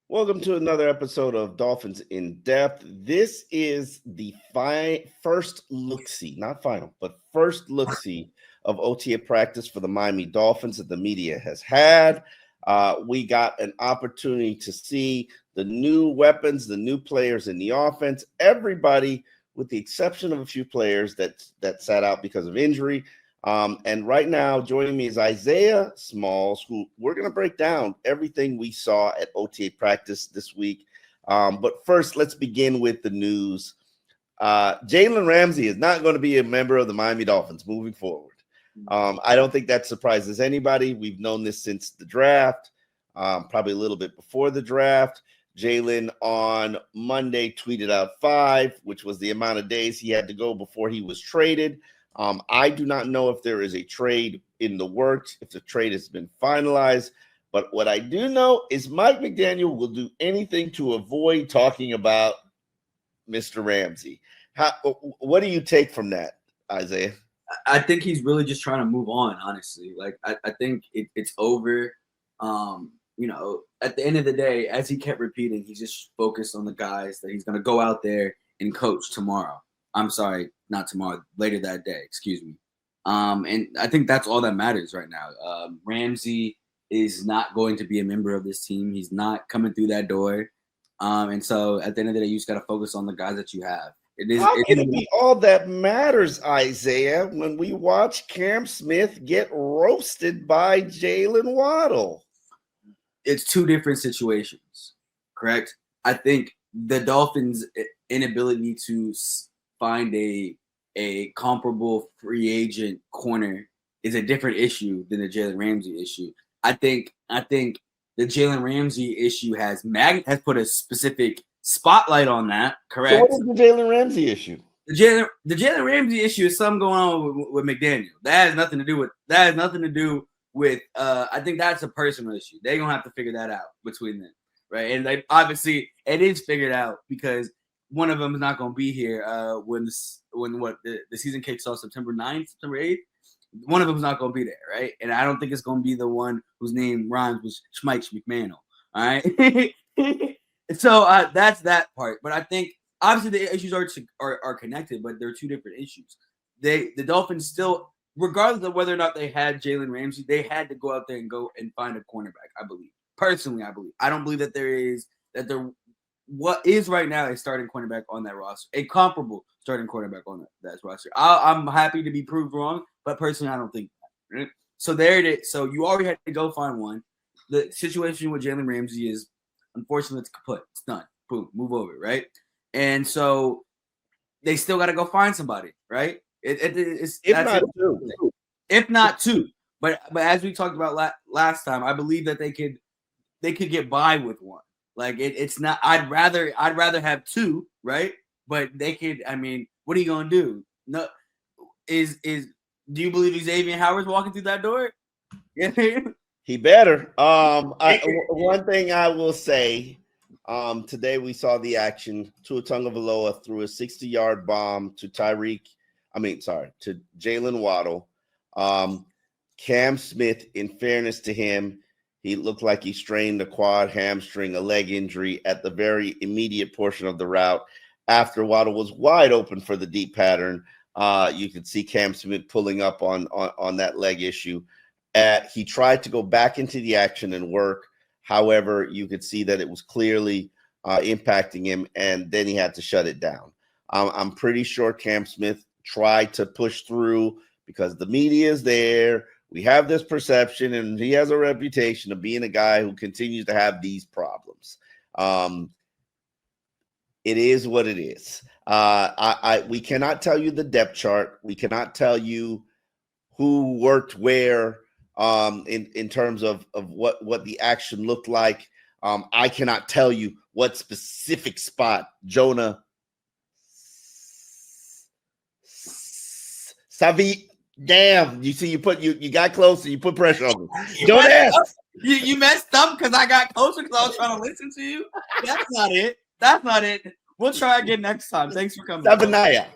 Welcome to another episode of Dolphins in Depth. This is the first look-see, not final, but first look-see of OTA practice for the Miami Dolphins that the media has had. We got an opportunity to see the new weapons, the new players in the offense, everybody with the exception of a few players that sat out because of injury. And right now, joining me is Isaiah Smalls, who we're going to break down everything we saw at OTA practice this week. But first, let's begin with the news. Jalen Ramsey is not going to be a member of the Miami Dolphins moving forward. I don't think that surprises anybody. We've known this since the draft, probably a little bit before the draft. Jaylen on Monday tweeted out 5, which was the amount of days he had to go before he was traded. I do not know if there is a trade in the works, if the trade has been finalized. But what I do know is Mike McDaniel will do anything to avoid talking about Mr. Ramsey. What do you take from that, Isaiah? I think he's really just trying to move on, honestly. Like, I think it's over. At the end of the day, as he kept repeating, he's just focused on the guys that he's going to go out there and coach tomorrow. I'm sorry, not tomorrow, later that day, excuse me. And I think that's all that matters right now. Ramsey is not going to be a member of this team. He's not coming through that door. And so at the end of the day, you just got to focus on the guys that you have. How can it be all that matters, Isaiah, when we watch Cam Smith get roasted by Jaylen Waddle? It's two different situations, correct? I think the Dolphins' inability to find a comparable free agent corner is a different issue than the Jalen Ramsey issue. I think the Jalen Ramsey issue has put a specific spotlight on that, correct? So what is the Jalen Ramsey issue? The Jalen Ramsey issue is something going on with McDaniel. That has nothing to do with I think that's a personal issue. They're gonna have to figure that out between them, right? And obviously it is figured out because one of them is not going to be here when the season kicks off September 9th, September 8th. One of them is not going to be there, right? And I don't think it's going to be the one whose name rhymes with Schmeich McManel, all right? So that's that part. But I think obviously the issues are connected, but they're two different issues. The Dolphins still, regardless of whether or not they had Jalen Ramsey, they had to go out there and go and find a cornerback, I believe. Personally, I believe. I don't believe that what is right now a starting cornerback on that roster, a comparable starting cornerback on that roster. I'm happy to be proved wrong, but personally, I don't think that. Right? So there it is. So you already had to go find one. The situation with Jalen Ramsey is, unfortunately, it's kaput. It's done. Boom, move over, right? And so they still got to go find somebody, right? If not two. But as we talked about last time, I believe that they could get by with one. Like it's not. I'd rather have two, right? But they could. I mean, what are you gonna do? No, do you believe Xavier Howard's walking through that door? He better. One thing I will say. Today we saw the action. Tua Tagovailoa threw a 60-yard bomb to to Jaylen Waddle. Cam Smith, in fairness to him, he looked like he strained a quad hamstring, a leg injury at the very immediate portion of the route. After Waddle was wide open for the deep pattern, you could see Cam Smith pulling up on that leg issue. He tried to go back into the action and work. However, you could see that it was clearly impacting him, and then he had to shut it down. I'm pretty sure Cam Smith tried to push through because the media is there. We have this perception, and he has a reputation of being a guy who continues to have these problems. It is what it is. We cannot tell you the depth chart. We cannot tell you who worked where in terms of what the action looked like. I cannot tell you what specific spot Jonah Savi. Damn, you see, you got close and you put pressure on me. Don't ask. You messed up because I got closer because I was trying to listen to you. That's not it. We'll try again next time. Thanks for coming. Savanaya.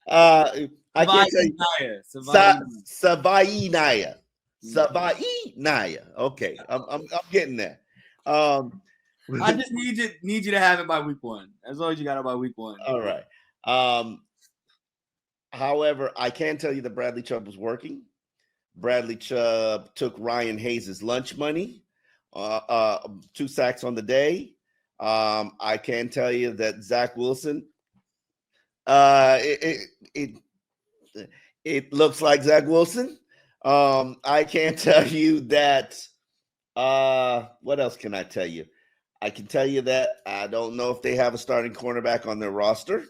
I can't say Savainaya. Okay, I'm getting there. I just need you to have it by week 1. As long as you got it by week 1. All right. However, I can tell you that Bradley Chubb was working. Bradley Chubb took Ryan Hayes' lunch money, 2 sacks on the day. I can tell you that Zach Wilson, it looks like Zach Wilson. I can tell you that. What else can I tell you? I can tell you that I don't know if they have a starting cornerback on their roster.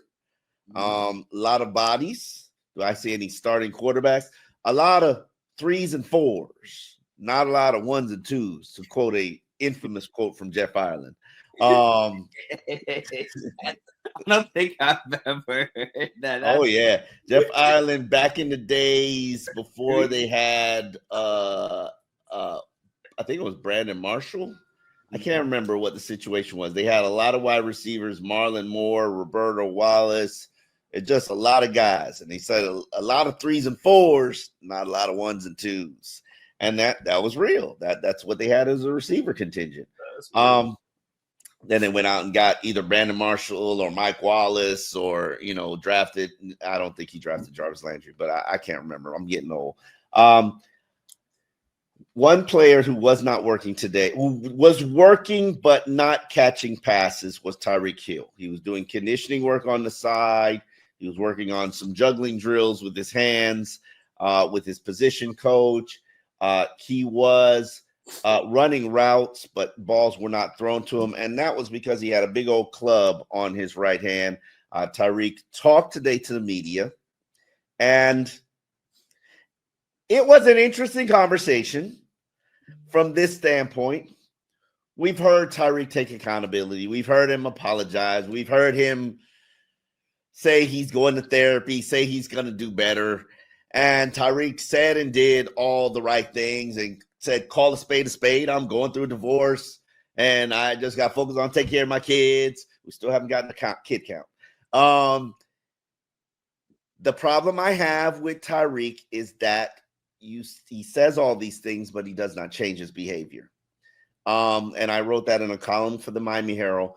A lot of bodies. Do I see any starting quarterbacks? A lot of 3s and 4s, not a lot of 1s and 2s, to quote a infamous quote from Jeff Ireland. I don't think I've ever heard that. Oh yeah, Jeff Ireland back in the days before they had I think it was Brandon Marshall. I can't remember what the situation was. They had a lot of wide receivers: Marlon Moore, Roberto Wallace. It's just a lot of guys, and he said a lot of 3s and 4s, not a lot of 1s and 2s, and that was real. That's what they had as a receiver contingent. Then they went out and got either Brandon Marshall or Mike Wallace, or drafted. I don't think he drafted Jarvis Landry, but I can't remember. I'm getting old. One player who was not working today, who was working but not catching passes, was Tyreek Hill. He was doing conditioning work on the side. He was working on some juggling drills with his hands, with his position coach. He was running routes, but balls were not thrown to him, and that was because he had a big old club on his right hand. Tyreek talked today to the media, and it was an interesting conversation from this standpoint. We've heard Tyreek take accountability. We've heard him apologize. We've heard him say he's going to therapy, say he's going to do better. And Tyreek said and did all the right things and said, call a spade. I'm going through a divorce, and I just got focused on taking care of my kids. We still haven't gotten a kid count. The problem I have with Tyreek is that he says all these things, but he does not change his behavior. And I wrote that in a column for the Miami Herald.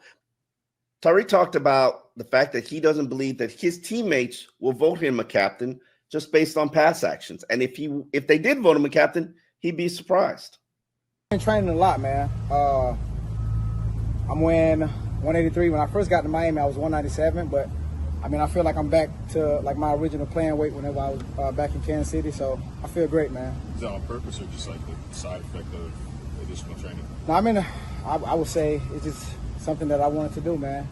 Tyreek talked about the fact that he doesn't believe that his teammates will vote him a captain just based on past actions. And if they did vote him a captain, he'd be surprised. I've been training a lot, man. I'm weighing 183. When I first got to Miami, I was 197, but I feel like I'm back to like my original playing weight whenever I was back in Kansas City, so I feel great, man. Is that on purpose or just like the side effect of additional training? No, I would say it's just something that I wanted to do, man.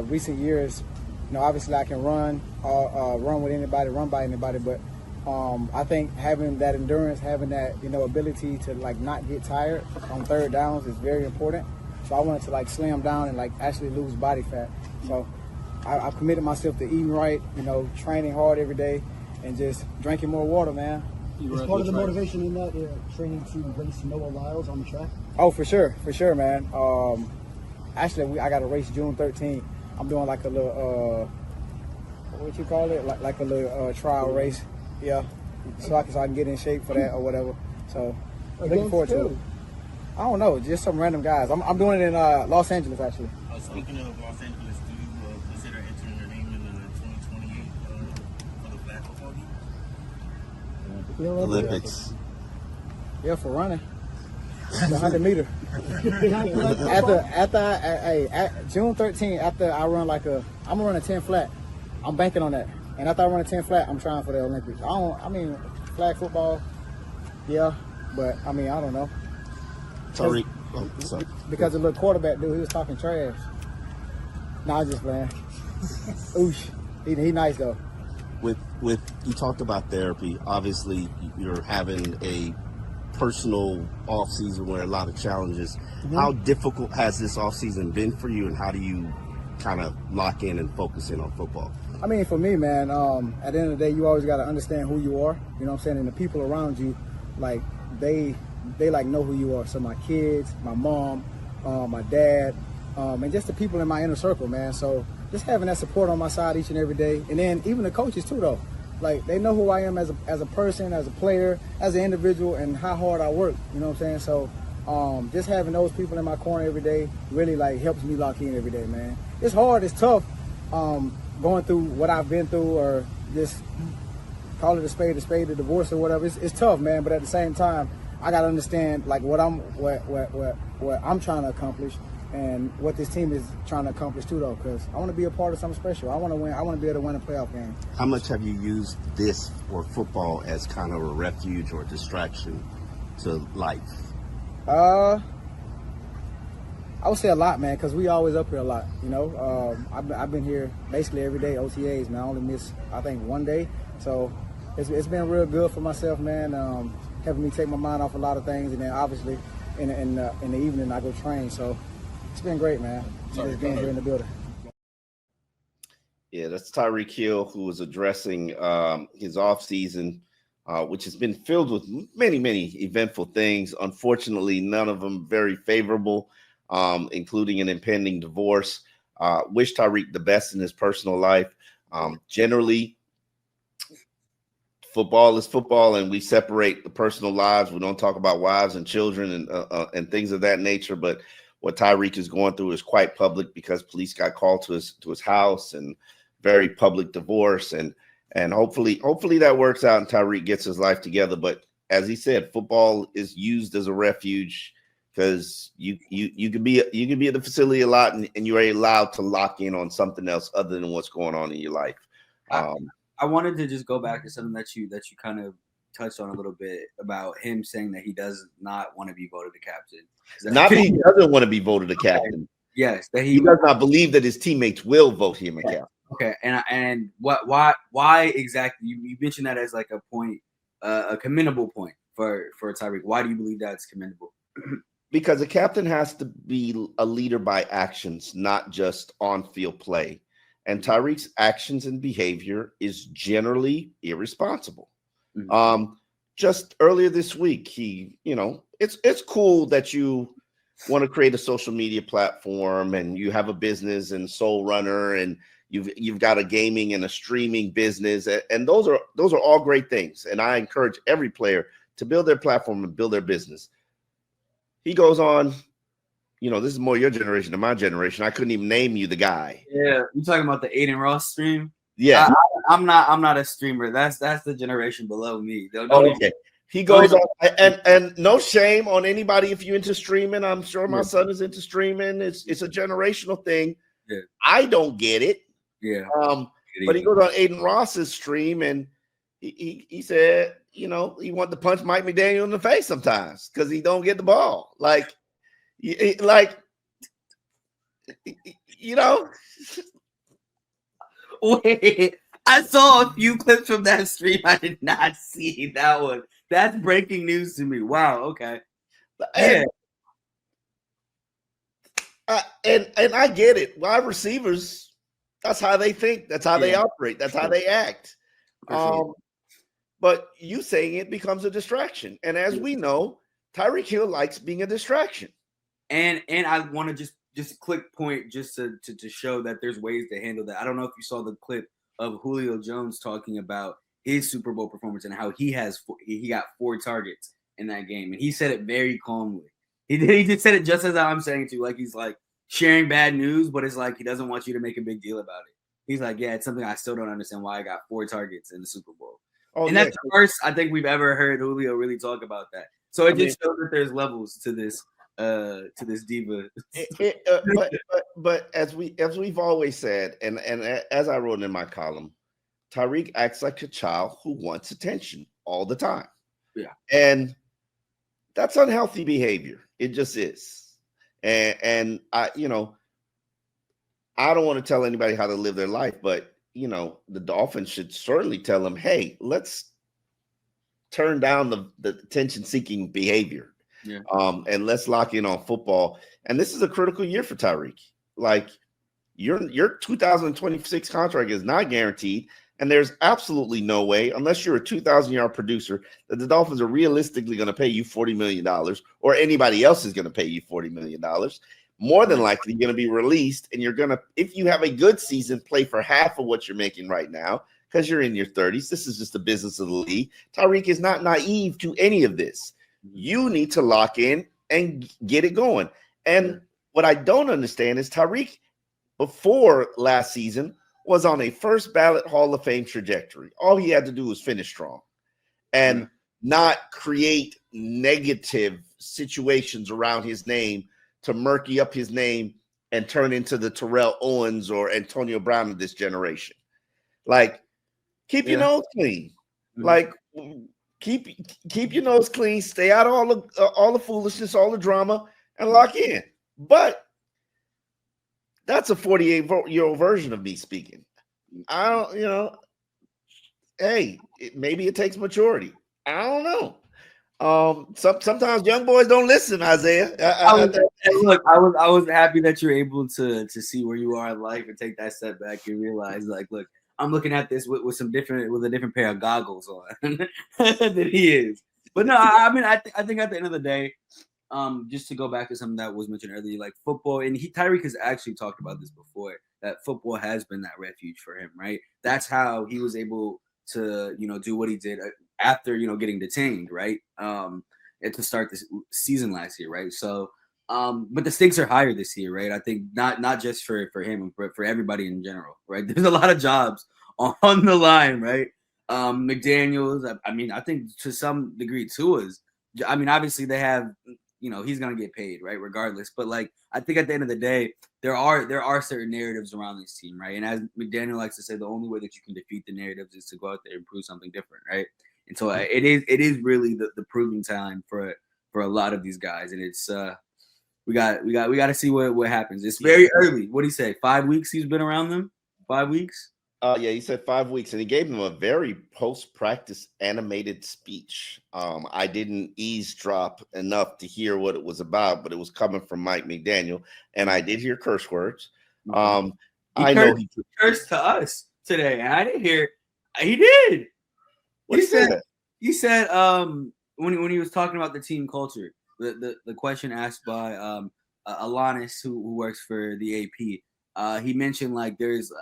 Recent years, obviously I can run with anybody, run by anybody, but I think having that endurance, having that ability to like not get tired on third downs is very important. So I wanted to like slim down and like actually lose body fat. So I've committed myself to eating right, training hard every day, and just drinking more water, man. Is part of the motivation in that training to race Noah Lyles on the track? Oh, for sure, man. Actually, I got a race June 13th. I'm doing like a little, what you call it? Like a little trial race. Yeah, so I can get in shape for that or whatever. So looking forward to it. I don't know, just some random guys. I'm doing it in Los Angeles, actually. Speaking of Los Angeles, do you consider entering your name in the 2028 for the flag football game? Olympics. Yeah, for running. The 100 meter. After June 13th, after I run I'm gonna run a 10 flat. I'm banking on that. And after I run a 10 flat, I'm trying for the Olympics. Flag football, yeah, but I don't know. Tyreek. Because the little quarterback dude, he was talking trash. Nah, I'm just playing. Oosh. He nice though. With you talked about therapy. Obviously, you're having a personal off season where a lot of challenges. Mm-hmm. How difficult has this off season been for you, and how do you kind of lock in and focus in on football? For me, man, at the end of the day, you always got to understand who you are. You know what I'm saying? And the people around you, like they like know who you are. So my kids, my mom, my dad, and just the people in my inner circle, man. So just having that support on my side each and every day, and then even the coaches too, though. Like they know who I am as a person, as a player, as an individual, and how hard I work. You know what I'm saying? So just having those people in my corner every day really like helps me lock in every day, man. It's hard, it's tough, going through what I've been through, or just call it a spade, the divorce or whatever. It's tough, man. But at the same time, I gotta understand like what I'm trying to accomplish, and what this team is trying to accomplish too, though. Because I want to be a part of something special. I want to win. I want to be able to win a playoff game. How much have you used this or football as kind of a refuge or distraction to life? I would say a lot, man, because we always up here a lot. You know, I've been here basically every day, OTAs, man. I only miss, I think, one day. So it's been real good for myself, man. Helping me take my mind off a lot of things, and then obviously in the evening I go train. So it's been great, man. Just being here in the building. Yeah, that's Tyreek Hill, who was addressing his offseason, which has been filled with many, many eventful things. Unfortunately, none of them very favorable, including an impending divorce. Wish Tyreek the best in his personal life. Generally, football is football, and we separate the personal lives. We don't talk about wives and children and things of that nature. But what Tyreek is going through is quite public, because police got called to his house, and very public divorce. And hopefully that works out and Tyreek gets his life together. But as he said, football is used as a refuge, because you can be at the facility a lot, and you're allowed to lock in on something else other than what's going on in your life. I wanted to just go back to something that you kind of touched on a little bit about him saying that he does not want to be voted the captain. Not that he doesn't want to be voted a captain. Yes, that he does not believe that his teammates will vote him a captain. Okay, and why exactly? You mentioned that as like a point, a commendable point for Tyreek. Why do you believe that's commendable? Because a captain has to be a leader by actions, not just on-field play. And Tyreek's actions and behavior is generally irresponsible. Mm-hmm. Just earlier this week, it's cool that you want to create a social media platform, and you have a business and Soul Runner, and you've got a gaming and a streaming business, and those are all great things. And I encourage every player to build their platform and build their business. He goes on. This is more your generation than my generation. I couldn't even name you the guy. Yeah, you talking about the Aiden Ross stream? Yeah, I'm not a streamer. That's the generation below me. Okay. He goes on, and no shame on anybody if you're into streaming. I'm sure my son is into streaming. It's a generational thing. Yeah. I don't get it. Yeah. But he goes on Aiden Ross's stream, and he said, he wanted to punch Mike McDaniel in the face sometimes because he don't get the ball. Wait, I saw a few clips from that stream. I did not see that one. That's breaking news to me. Wow. Okay. And I get it. Wide receivers, that's how they think. That's how they operate. That's how they act. But you saying it becomes a distraction. And as we know, Tyreek Hill likes being a distraction. And I want to just click point just to show that there's ways to handle that. I don't know if you saw the clip of Julio Jones talking about his Super Bowl performance and how he got 4 targets in that game, and he said it very calmly. He just said it just as I'm saying it to you, like he's like sharing bad news, but it's like he doesn't want you to make a big deal about it. He's like, yeah, it's something I still don't understand why I got 4 targets in the Super Bowl. That's the first I think we've ever heard Julio really talk about that. So it just shows that there's levels to this diva. But as we've always said, and as I wrote in my column, Tyreek acts like a child who wants attention all the time. Yeah. And that's unhealthy behavior. It just is. And I don't want to tell anybody how to live their life, but the Dolphins should certainly tell them, hey, let's turn down the attention-seeking behavior. Yeah. And let's lock in on football. And this is a critical year for Tyreek. Like your 2026 contract is not guaranteed. And there's absolutely no way, unless you're a 2,000-yard producer, that the Dolphins are realistically going to pay you $40 million, or anybody else is going to pay you $40 million. More than likely, you're going to be released, and you're going to, if you have a good season, play for half of what you're making right now because you're in your 30s. This is just the business of the league. Tyreek is not naive to any of this. You need to lock in and get it going. And what I don't understand is Tyreek, before last season, was on a first ballot Hall of Fame trajectory. All he had to do was finish strong and not create negative situations around his name to murky up his name and turn into the Terrell Owens or Antonio Brown of this generation. Like, keep your nose clean. Like, keep your nose clean. Stay out of all the foolishness, all the drama, and lock in. But that's a 48-year-old version of me speaking. I don't, hey, maybe it takes maturity. I don't know. Sometimes young boys don't listen, Isaiah. I was happy that you're able to see where you are in life and take that step back and realize, like, look, I'm looking at this with a different pair of goggles on than he is. But no, I mean, I think at the end of the day, just to go back to something that was mentioned earlier, like football, and Tyreek has actually talked about this before, that football has been that refuge for him, right? That's how he was able to, do what he did after, getting detained, right? And to start this season last year, right? So, but the stakes are higher this year, right? I think not just for him, but for everybody in general, right? There's a lot of jobs on the line, right? McDaniels, I mean, I think to some degree Tua's, I mean, obviously they have, he's gonna get paid, right, regardless. But like, I think at the end of the day, there are certain narratives around this team, right? And as McDaniel likes to say, the only way that you can defeat the narratives is to go out there and prove something different, right? And so it is really the proving time for a lot of these guys, and it's we got to see what happens. It's very early. What do you say? 5 weeks he's been around them. 5 weeks. Yeah, he said 5 weeks, and he gave them a very post-practice animated speech. I didn't eavesdrop enough to hear what it was about, but it was coming from Mike McDaniel, and I did hear curse words. I know he cursed to us today, and I didn't hear. He did. What he said? He said when he was talking about the team culture, the question asked by Alanis, who works for the AP. He mentioned like there's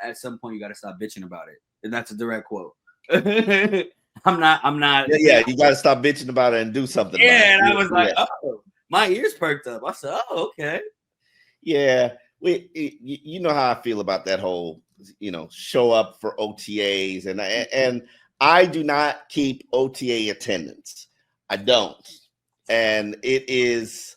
at some point you got to stop bitching about it, and that's a direct quote. I'm not. Yeah, you got to stop bitching about it and do something. Yeah, and I was like, oh, my ears perked up. I said, oh, okay. Yeah, you know how I feel about that whole, show up for OTAs, and I do not keep OTA attendance. I don't, and it is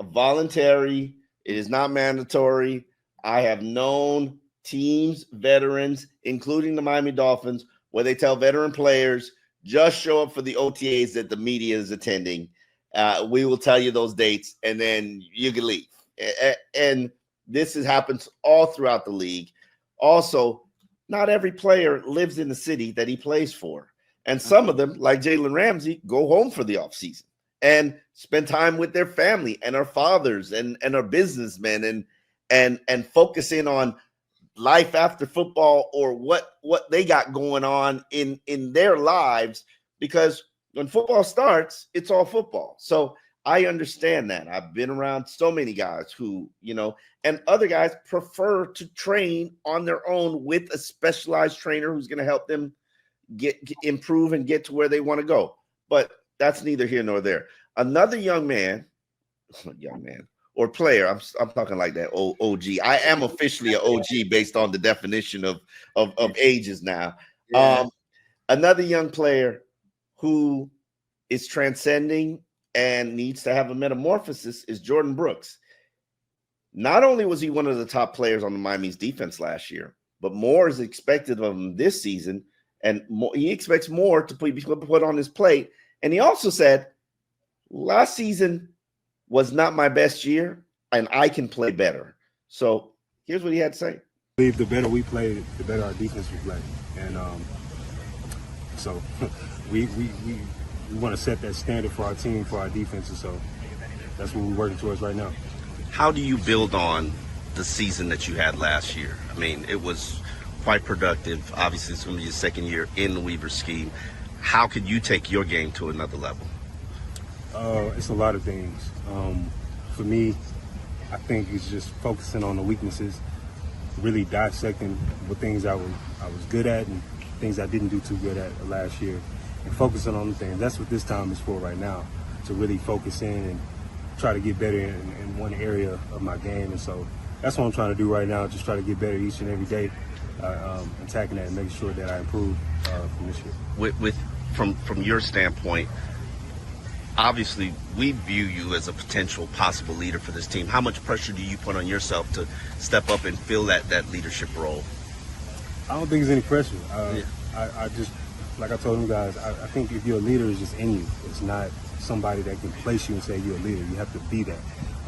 voluntary. It is not mandatory. I have known teams, veterans, including the Miami Dolphins, where they tell veteran players, just show up for the OTAs that the media is attending. We will tell you those dates, and then you can leave. And this happens all throughout the league. Also, not every player lives in the city that he plays for. And some of them, like Jalen Ramsey, go home for the offseason and spend time with their family and our fathers and our businessmen and focus in on life after football or what they got going on in their lives, because when football starts, it's all football. So I understand that. I've been around so many guys who, and other guys prefer to train on their own with a specialized trainer who's going to help them improve and get to where they want to go. But that's neither here nor there. Another young man or player, I'm talking like that OG. I am officially an OG based on the definition of ages now. Yeah. Another young player who is transcending and needs to have a metamorphosis is Jordan Brooks. Not only was he one of the top players on the Miami's defense last year, but more is expected of him this season, and he expects more to be put on his plate. And he also said, last season was not my best year, and I can play better. So here's what he had to say. I believe the better we play, the better our defense will play. And so we want to set that standard for our team, for our defense. And so that's what we're working towards right now. How do you build on the season that you had last year? I mean, it was quite productive. Obviously, it's going to be your second year in the Weaver scheme. How could you take your game to another level? It's a lot of things. For me, I think it's just focusing on the weaknesses, really dissecting what things I was good at and things I didn't do too good at last year, and focusing on the things. That's what this time is for right now, to really focus in try to get better in one area of my game. And so that's what I'm trying to do right now, just try to get better each and every day, attacking that and making sure that I improve from this year. From your standpoint, obviously we view you as a potential possible leader for this team. How much pressure do you put on yourself to step up and fill that leadership role? I don't think there's any pressure. I just, like I told you guys, I think if you're a leader, it's just in you. It's not somebody that can place you and say you're a leader. You have to be that.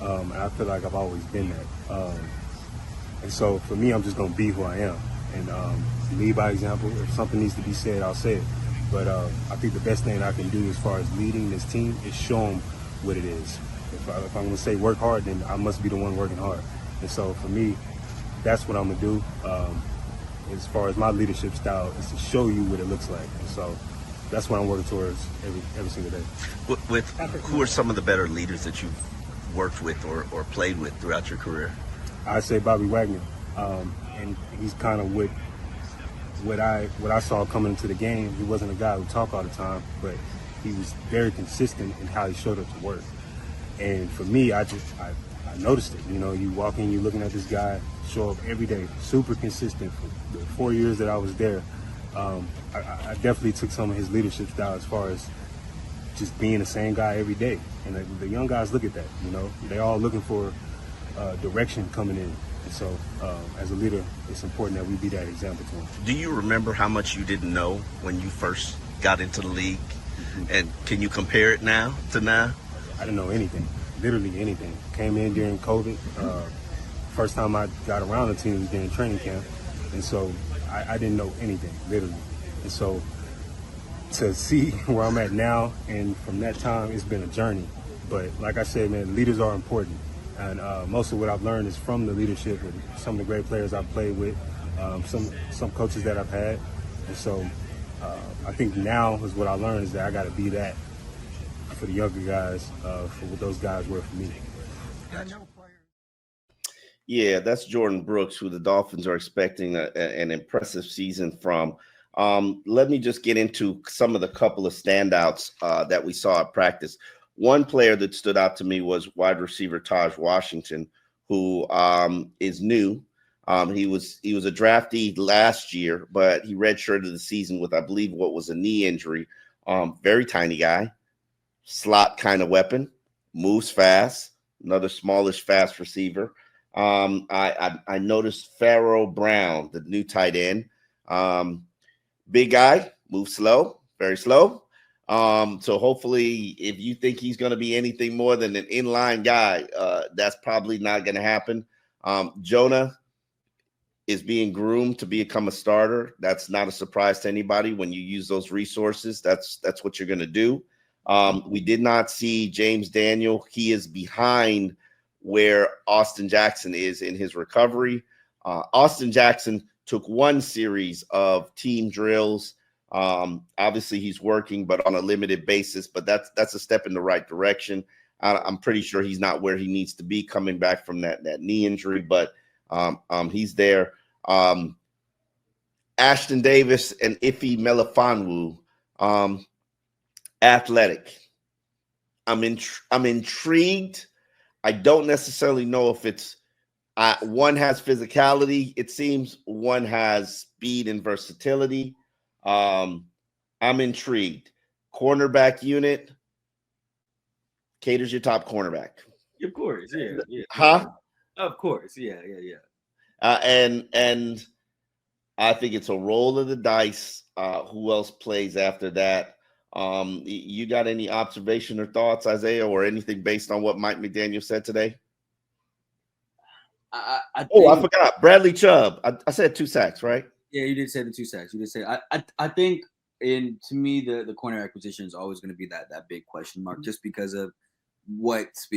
And I feel like I've always been that. And so for me, I'm just going to be who I am and lead by example. If something needs to be said, I'll say it. But I think the best thing I can do as far as leading this team is show them what it is. If I'm going to say work hard, then I must be the one working hard. And so for me, that's what I'm going to do. As far as my leadership style is to show you what it looks like. And so that's what I'm working towards every single day. Who are some of the better leaders that you've worked with or played with throughout your career? I say Bobby Wagner. And he's kind of what I saw coming into the game. He wasn't a guy who talked all the time, but he was very consistent in how he showed up to work. And for me, I noticed it. You know, you walk in, you're looking at this guy show up every day, super consistent for the 4 years that I was there. I definitely took some of his leadership style as far as just being the same guy every day. And the young guys look at that, you know. They all looking for direction coming in. And so as a leader, it's important that we be that example to them. Do you remember how much you didn't know when you first got into the league? Mm-hmm. And can you compare it now to now? I didn't know anything, literally anything. Came in during COVID. First time I got around the team was during training camp. And so I didn't know anything, literally. And so to see where I'm at now and from that time, it's been a journey. But like I said, man, leaders are important. And most of what I've learned is from the leadership and some of the great players I've played with, some coaches that I've had. And so I think now is what I learned is that I got to be that for the younger guys, for what those guys were for me. Yeah, that's Jordan Brooks, who the Dolphins are expecting an impressive season from. Let me just get into some of the couple of standouts that we saw at practice. One player that stood out to me was wide receiver Taj Washington, who is new. He was a draftee last year, but he redshirted the season with, I believe, what was a knee injury. Very tiny guy, slot kind of weapon, moves fast, another smallish, fast receiver. I noticed Pharaoh Brown, the new tight end. Big guy, moves slow, very slow. So hopefully if you think he's going to be anything more than an inline guy, that's probably not going to happen. Jonah is being groomed to become a starter. That's not a surprise to anybody. When you use those resources, that's what you're going to do. We did not see James Daniel. He is behind where Austin Jackson is in his recovery. Austin Jackson took one series of team drills. Obviously he's working, but on a limited basis, but that's a step in the right direction. I'm pretty sure he's not where he needs to be coming back from that knee injury, but he's there. Ashton Davis and Ife Melifonwu, athletic. I'm intrigued. I don't necessarily know if it's one has physicality, it seems, one has speed and versatility. I'm intrigued. Cornerback unit. Cater's your top cornerback. Of course, yeah. Huh? Of course, yeah. And I think it's a roll of the dice. Who else plays after that? You got any observation or thoughts, Isaiah, or anything based on what Mike McDaniel said today? I forgot. Bradley Chubb. I said 2 sacks, right? Yeah, you did say the 2 sacks. You did say I think to me the corner acquisition is always going to be that big question mark, just because of what's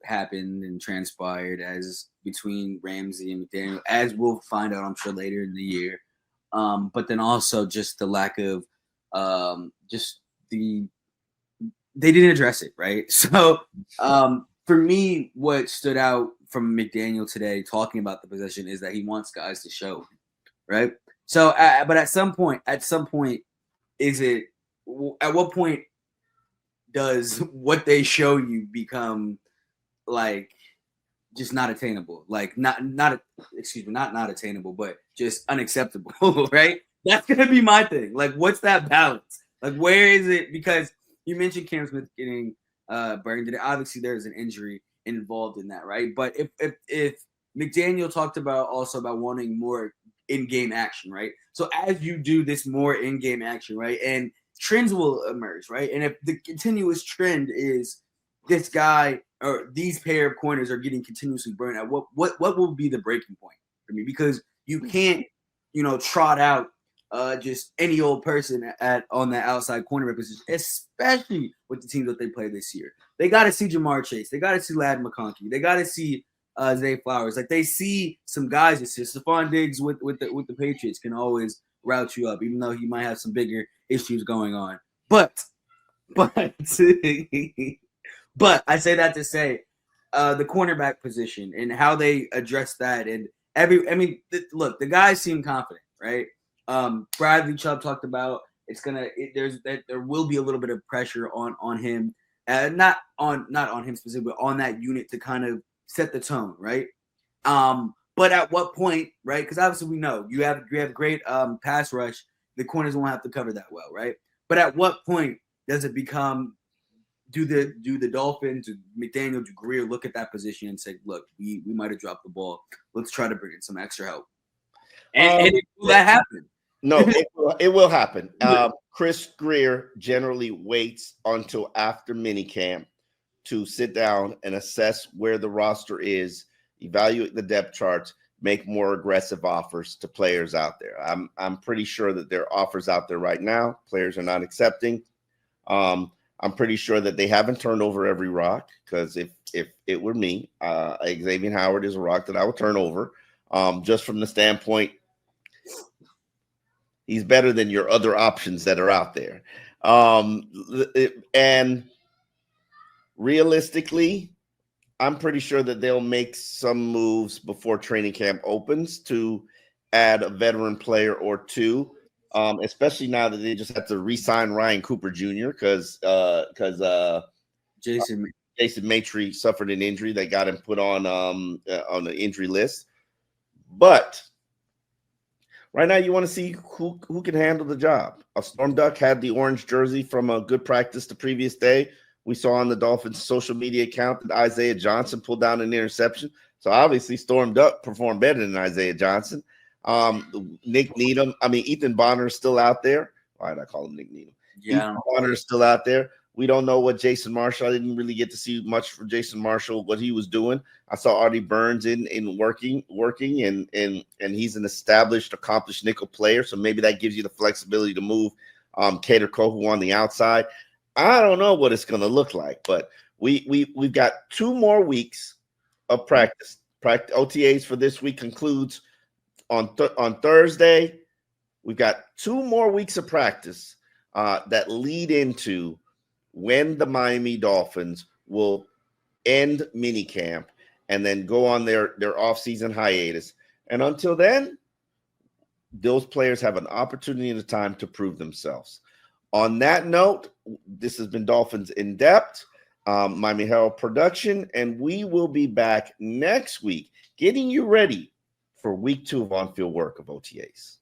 happened and transpired as between Ramsey and McDaniel, as we'll find out, I'm sure, later in the year. But then also just the lack of they didn't address it, right? So for me, what stood out from McDaniel today talking about the position is that he wants guys to show, right? So, but at some point, is it? At what point does what they show you become like just not attainable. Like not attainable, but just unacceptable, right? That's gonna be my thing. Like, what's that balance? Like, where is it? Because you mentioned Cam Smith getting burned, and obviously there's an injury involved in that, right? But if McDaniel talked about also about wanting more in-game action, right? So as you do this more in-game action, right, and trends will emerge, right? And if the continuous trend is this guy or these pair of corners are getting continuously burned out, what will be the breaking point for me? Because you can't, trot out just any old person on the outside cornerback position, especially with the teams that they play this year. They got to see Jamar Chase. They got to see Ladd McConkey. They got to see Zay Flowers. Like, they see some guys this year. Stephon Diggs with the Patriots can always route you up, even though he might have some bigger issues going on. But but I say that to say the cornerback position and how they address that. And look, the guys seem confident, right? Bradley Chubb talked about there will be a little bit of pressure on him, not on him specifically, but on that unit to kind of set the tone, right? But at what point, right? Because obviously we know you have great pass rush. The corners won't have to cover that well, right? But at what point does it become? Do the Dolphins, do McDaniel, do Greer look at that position and say, look, we might have dropped the ball. Let's try to bring in some extra help. And will that happen? No, it will happen. Chris Greer generally waits until after minicamp to sit down and assess where the roster is, evaluate the depth charts, make more aggressive offers to players out there. I'm pretty sure that there are offers out there right now. Players are not accepting. I'm pretty sure that they haven't turned over every rock, because if it were me, Xavier Howard is a rock that I would turn over, just from the standpoint he's better than your other options that are out there. And realistically, I'm pretty sure that they'll make some moves before training camp opens to add a veteran player or two. Especially now that they just have to re-sign Ryan Cooper Jr. because Jason Maitre suffered an injury that got him put on the injury list. But right now, you want to see who can handle the job. Storm Duck had the orange jersey from a good practice the previous day. We saw on the Dolphins' social media account that Isaiah Johnson pulled down an interception. So obviously, Storm Duck performed better than Isaiah Johnson. Nick Needham, Ethan Bonner is still out there. Why did I call him Nick Needham? Yeah, Ethan Bonner is still out there. We don't know what Jason Marshall. I didn't really get to see much for Jason Marshall, what he was doing. I saw Artie Burns in working, and he's an established, accomplished nickel player. So maybe that gives you the flexibility to move Kader Kohu on the outside. I don't know what it's going to look like, but we've got 2 more weeks of practice. OTAs for this week concludes on Thursday. We've got 2 more weeks of practice that lead into when the Miami Dolphins will end minicamp and then go on their offseason hiatus. And until then, those players have an opportunity and a time to prove themselves. On that note, this has been Dolphins in Depth, Miami Herald production, and we will be back next week getting you ready for week 2 of on-field work of OTAs.